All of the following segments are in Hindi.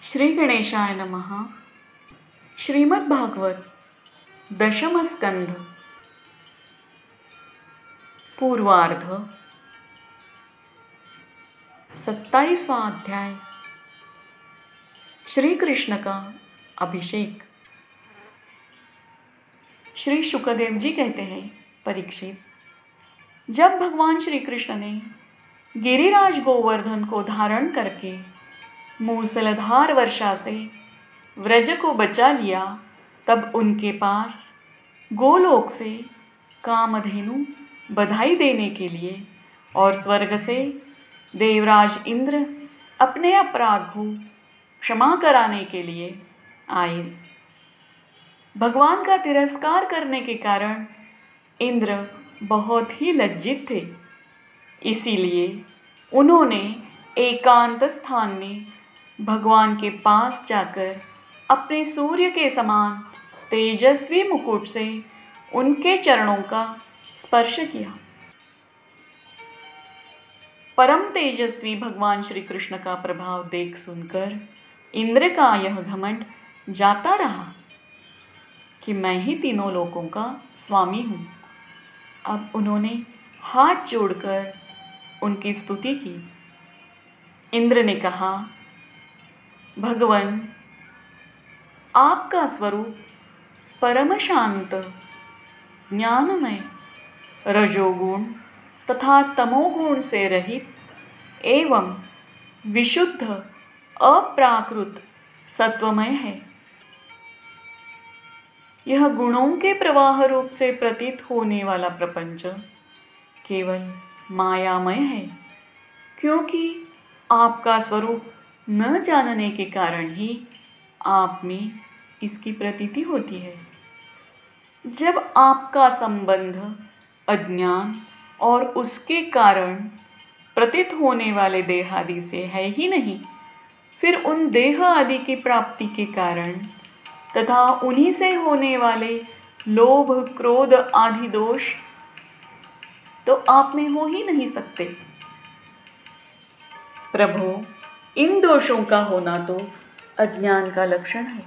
श्री गणेशाय नमः। श्रीमद् भागवत दशम स्कंध पूर्वार्ध 27वां अध्याय। श्री कृष्ण का अभिषेक। श्री शुकदेव जी कहते हैं, परीक्षित, जब भगवान श्री कृष्ण ने गिरिराज गोवर्धन को धारण करके मूसलाधार वर्षा से व्रज को बचा लिया, तब उनके पास गोलोक से कामधेनु बधाई देने के लिए और स्वर्ग से देवराज इंद्र अपने अपराध को क्षमा कराने के लिए आए। भगवान का तिरस्कार करने के कारण इंद्र बहुत ही लज्जित थे, इसीलिए उन्होंने एकांत स्थान में भगवान के पास जाकर अपने सूर्य के समान तेजस्वी मुकुट से उनके चरणों का स्पर्श किया। परम तेजस्वी भगवान श्री कृष्ण का प्रभाव देख सुनकर इंद्र का यह घमंड जाता रहा कि मैं ही तीनों लोकों का स्वामी हूँ। अब उन्होंने हाथ जोड़कर उनकी स्तुति की। इंद्र ने कहा, भगवान, आपका स्वरूप परम शांत, ज्ञानमय, रजोगुण तथा तमोगुण से रहित एवं विशुद्ध अप्राकृत सत्वमय है। यह गुणों के प्रवाह रूप से प्रतीत होने वाला प्रपंच केवल मायामय है, क्योंकि आपका स्वरूप न जानने के कारण ही आप में इसकी प्रतीति होती है। जब आपका संबंध अज्ञान और उसके कारण प्रतीत होने वाले देह आदि से है ही नहीं, फिर उन देह आदि की प्राप्ति के कारण तथा उन्हीं से होने वाले लोभ क्रोध आदि दोष तो आप में हो ही नहीं सकते। प्रभु, इन दोषों का होना तो अज्ञान का लक्षण है।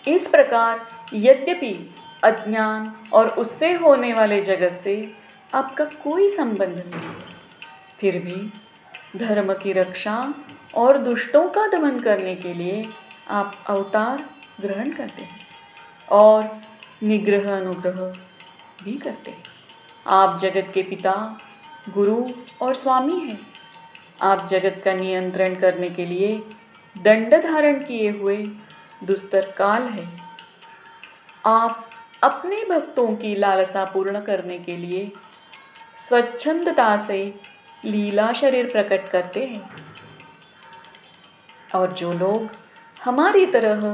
इस प्रकार यद्यपि अज्ञान और उससे होने वाले जगत से आपका कोई संबंध नहीं, फिर भी धर्म की रक्षा और दुष्टों का दमन करने के लिए आप अवतार ग्रहण करते हैं और निग्रह अनुग्रह भी करते हैं। आप जगत के पिता, गुरु और स्वामी हैं। आप जगत का नियंत्रण करने के लिए दंड धारण किए हुए दुस्तर काल है। आप अपने भक्तों की लालसा पूर्ण करने के लिए स्वच्छंदता से लीला शरीर प्रकट करते हैं, और जो लोग हमारी तरह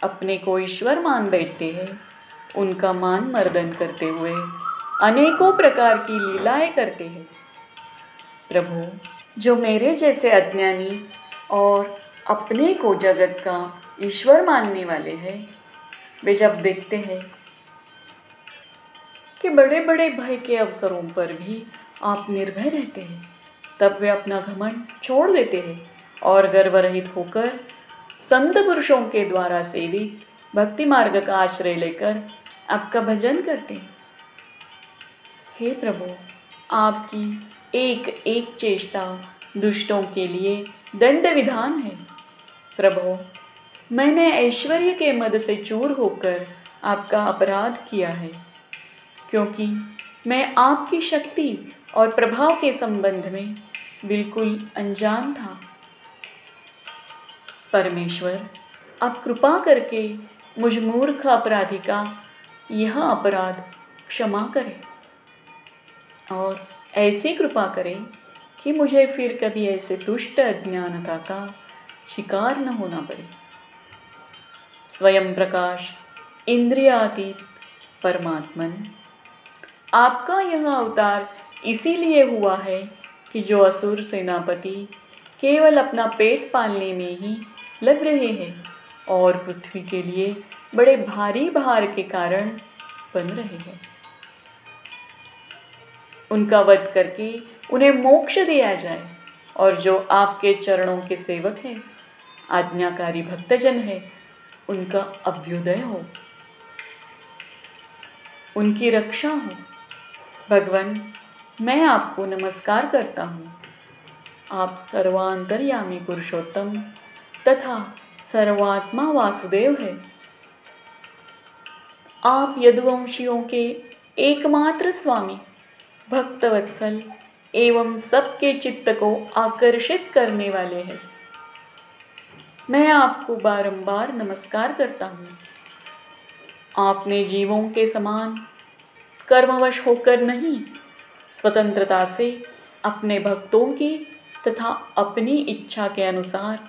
अपने को ईश्वर मान बैठते हैं, उनका मान मर्दन करते हुए अनेकों प्रकार की लीलाएं करते हैं। प्रभु, जो मेरे जैसे अज्ञानी और अपने को जगत का ईश्वर मानने वाले हैं, वे जब देखते हैं कि बड़े बड़े भय के अवसरों पर भी आप निर्भय रहते हैं, तब वे अपना घमंड छोड़ देते हैं और गर्वरहित होकर संत पुरुषों के द्वारा सेवित भक्ति मार्ग का आश्रय लेकर आपका भजन करते हैं। हे प्रभु, आपकी एक एक चेष्टा दुष्टों के लिए दंड विधान है। प्रभु, मैंने ऐश्वर्य के मद से चूर होकर आपका अपराध किया है, क्योंकि मैं आपकी शक्ति और प्रभाव के संबंध में बिल्कुल अनजान था। परमेश्वर, आप कृपा करके मुझ मूर्ख अपराधी का यह अपराध क्षमा करें और ऐसी कृपा करें कि मुझे फिर कभी ऐसे दुष्ट अज्ञानता का शिकार न होना पड़े। स्वयं प्रकाश इंद्रियातीत परमात्मन, आपका यह अवतार इसीलिए हुआ है कि जो असुर सेनापति केवल अपना पेट पालने में ही लग रहे हैं और पृथ्वी के लिए बड़े भारी भार के कारण बन रहे हैं, उनका वध करके उन्हें मोक्ष दिया जाए और जो आपके चरणों के सेवक हैं, आज्ञाकारी भक्तजन है, उनका अभ्युदय हो, उनकी रक्षा हो। भगवान, मैं आपको नमस्कार करता हूँ। आप सर्वांतर्यामी पुरुषोत्तम तथा सर्वात्मा वासुदेव है। आप यदुवंशियों के एकमात्र स्वामी, भक्तवत्सल एवं सबके चित्त को आकर्षित करने वाले हैं। मैं आपको बारंबार नमस्कार करता हूँ। आपने जीवों के समान कर्मवश होकर नहीं, स्वतंत्रता से अपने भक्तों की तथा अपनी इच्छा के अनुसार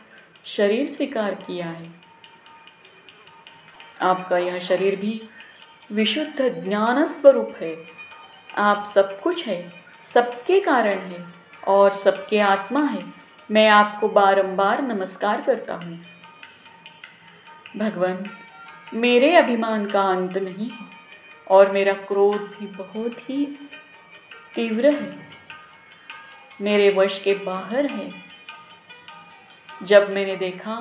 शरीर स्वीकार किया है। आपका यह शरीर भी विशुद्ध ज्ञान स्वरूप है। आप सब कुछ है, सबके कारण है और सबके आत्मा है। मैं आपको बारंबार नमस्कार करता हूँ। भगवान, मेरे अभिमान का अंत नहीं है और मेरा क्रोध भी बहुत ही तीव्र है, मेरे वश के बाहर है। जब मैंने देखा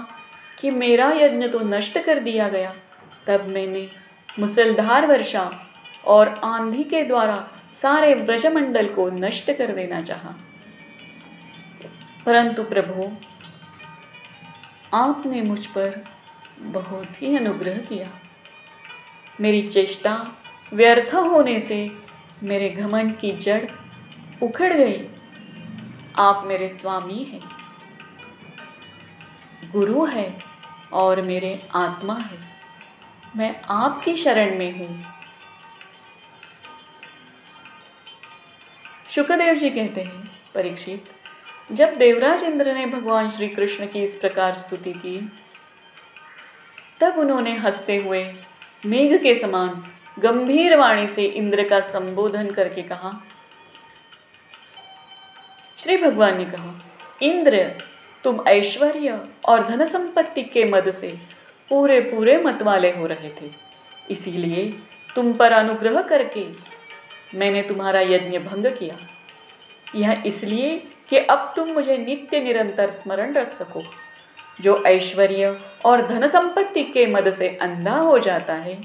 कि मेरा यज्ञ तो नष्ट कर दिया गया, तब मैंने मुसलधार वर्षा और आंधी के द्वारा सारे व्रजमंडल को नष्ट कर देना चाहा। परंतु प्रभु, आपने मुझ पर बहुत ही अनुग्रह किया। मेरी चेष्टा व्यर्थ होने से मेरे घमंड की जड़ उखड़ गई। आप मेरे स्वामी हैं, गुरु है और मेरे आत्मा है। मैं आपकी शरण में हूँ। शुकदेव जी कहते हैं, परीक्षित, जब देवराज इंद्र ने भगवान श्री कृष्ण की इस प्रकार स्तुति की, तब उन्होंने हंसते हुए मेघ के समान गंभीर वाणी से इंद्र का संबोधन करके कहा। श्री भगवान ने कहा, इंद्र, तुम ऐश्वर्य और धन संपत्ति के मद से पूरे पूरे मतवाले हो रहे थे, इसीलिए तुम पर अनुग्रह करके मैंने तुम्हारा यज्ञ भंग किया। यह इसलिए कि अब तुम मुझे नित्य निरंतर स्मरण रख सको। जो ऐश्वर्य और धन संपत्ति के मद से अंधा हो जाता है,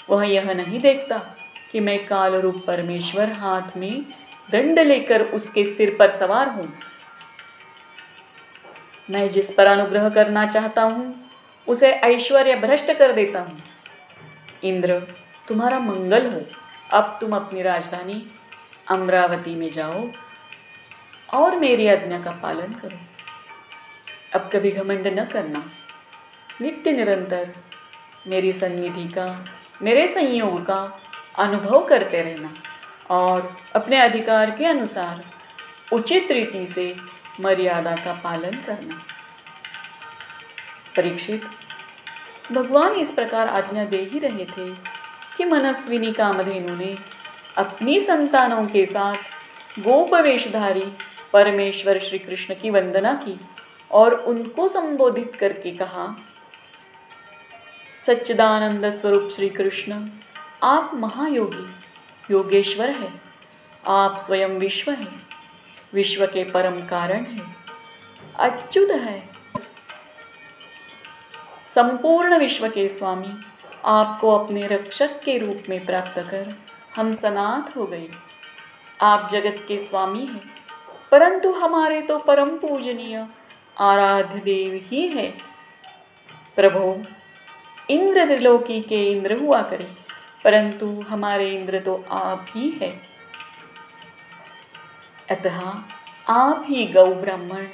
वह यह नहीं देखता कि मैं काल रूप परमेश्वर हाथ में दंड लेकर उसके सिर पर सवार हूँ। मैं जिस पर अनुग्रह करना चाहता हूँ, उसे ऐश्वर्य भ्रष्ट कर देता हूँ। इंद्र, तुम्हारा मंगल हो। अब तुम अपनी राजधानी अमरावती में जाओ और मेरी आज्ञा का पालन करो। अब कभी घमंड न करना। नित्य निरंतर मेरी सन्निधि का, मेरे संयोग का अनुभव करते रहना और अपने अधिकार के अनुसार उचित रीति से मर्यादा का पालन करना। परीक्षित, भगवान इस प्रकार आज्ञा दे ही रहे थे कि मनस्विनी कामधेनु ने अपनी संतानों के साथ गोपवेशधारी परमेश्वर श्री कृष्ण की वंदना की और उनको संबोधित करके कहा, सच्चिदानंद स्वरूप श्री कृष्ण, आप महायोगी योगेश्वर है। आप स्वयं विश्व हैं, विश्व के परम कारण हैं, अच्युत है, संपूर्ण विश्व के स्वामी। आपको अपने रक्षक के रूप में प्राप्त कर हम सनाथ हो गए। आप जगत के स्वामी हैं, परंतु हमारे तो परम पूजनीय आराध्य देव ही है। प्रभु, इंद्र त्रिलोकी के इंद्र हुआ करे, परंतु हमारे इंद्र तो आप ही है। अतः आप ही गौ ब्राह्मण,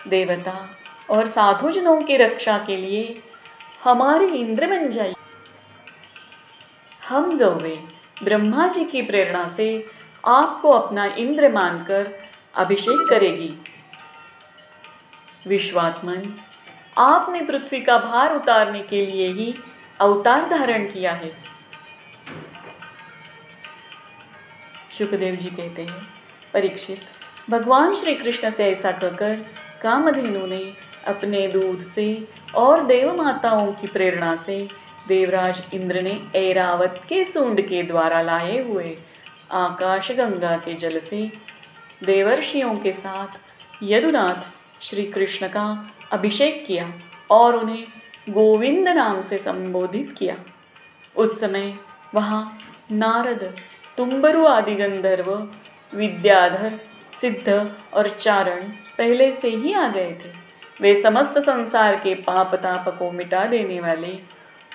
देवता और साधुजनों की रक्षा के लिए हमारे इंद्र बन जाइए। हम गौवे ब्रह्मा जी की प्रेरणा से आपको अपना इंद्र मानकर अभिषेक करेगी। विश्वात्मन, आपने पृथ्वी का भार उतारने के लिए ही अवतार धारण किया है। शुकदेव जी कहते हैं, परीक्षित, भगवान श्री कृष्ण से ऐसा कहकर कामधेनु ने अपने दूध से और देव माताओं की प्रेरणा से देवराज इंद्र ने ऐरावत के सूंड के द्वारा लाए हुए आकाश गंगा के जल से देवर्षियों के साथ यदुनाथ श्री कृष्ण का अभिषेक किया और उन्हें गोविंद नाम से संबोधित किया। उस समय वहाँ नारद, तुम्बरु आदि गंधर्व, विद्याधर, सिद्ध और चारण पहले से ही आ गए थे। वे समस्त संसार के पाप ताप को मिटा देने वाले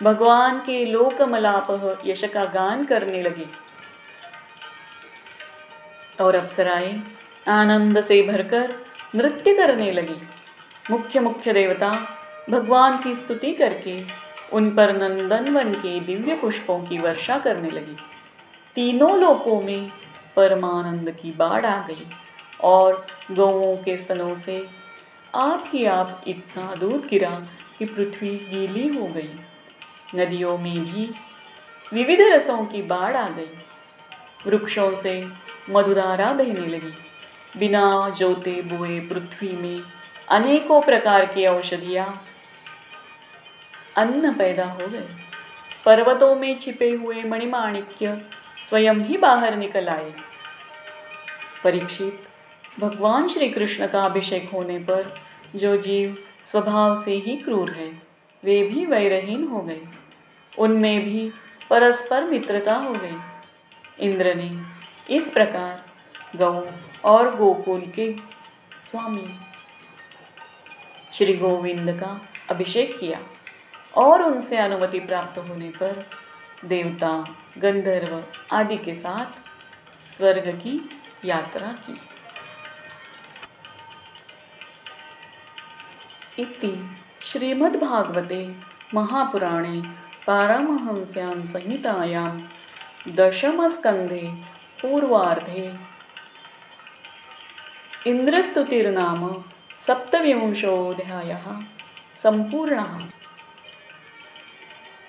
भगवान के लोकमलापह यश का गान करने लगे और अप्सराएं आनंद से भरकर नृत्य करने लगी। मुख्य मुख्य देवता भगवान की स्तुति करके उन पर नंदनवन के दिव्य पुष्पों की वर्षा करने लगी। तीनों लोकों में परमानंद की बाढ़ आ गई और गौओं के स्तनों से आप ही आप इतना दूध गिरा कि पृथ्वी गीली हो गई। नदियों में भी विविध रसों की बाढ़ आ गई। वृक्षों से मधुधारा बहने लगी। बिना जोते बोए पृथ्वी में अनेकों प्रकार की औषधियाँ, अन्न पैदा हो गए। पर्वतों में छिपे हुए मणिमाणिक्य स्वयं ही बाहर निकल आए। परीक्षित, भगवान श्री कृष्ण का अभिषेक होने पर जो जीव स्वभाव से ही क्रूर है, वे भी वैरहीन हो गए। उनमें भी परस्पर मित्रता हो गई। इंद्र ने इस प्रकार गौ और गोकुल के स्वामी श्री गोविंद का अभिषेक किया और उनसे अनुमति प्राप्त होने पर देवता, गंधर्व आदि के साथ स्वर्ग की यात्रा की। इति श्रीमद्भागवते महापुराणे पारमहंस्यां संहितायां दशमस्कन्धे पूर्वार्धे इन्द्रस्तुतिर्नाम सप्तविंशोऽध्यायः सम्पूर्णः।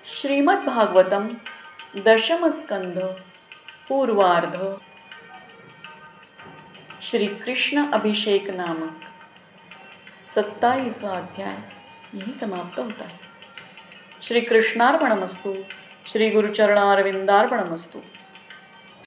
श्रीमद्भागवतम दशमस्कंध पूर्वार्ध श्री कृष्ण अभिषेक नामक 27वां अध्याय यही समाप्त होता है। श्री कृष्णार्पणमस्तु। श्री गुरुचरणारविंदार्पणमस्तु।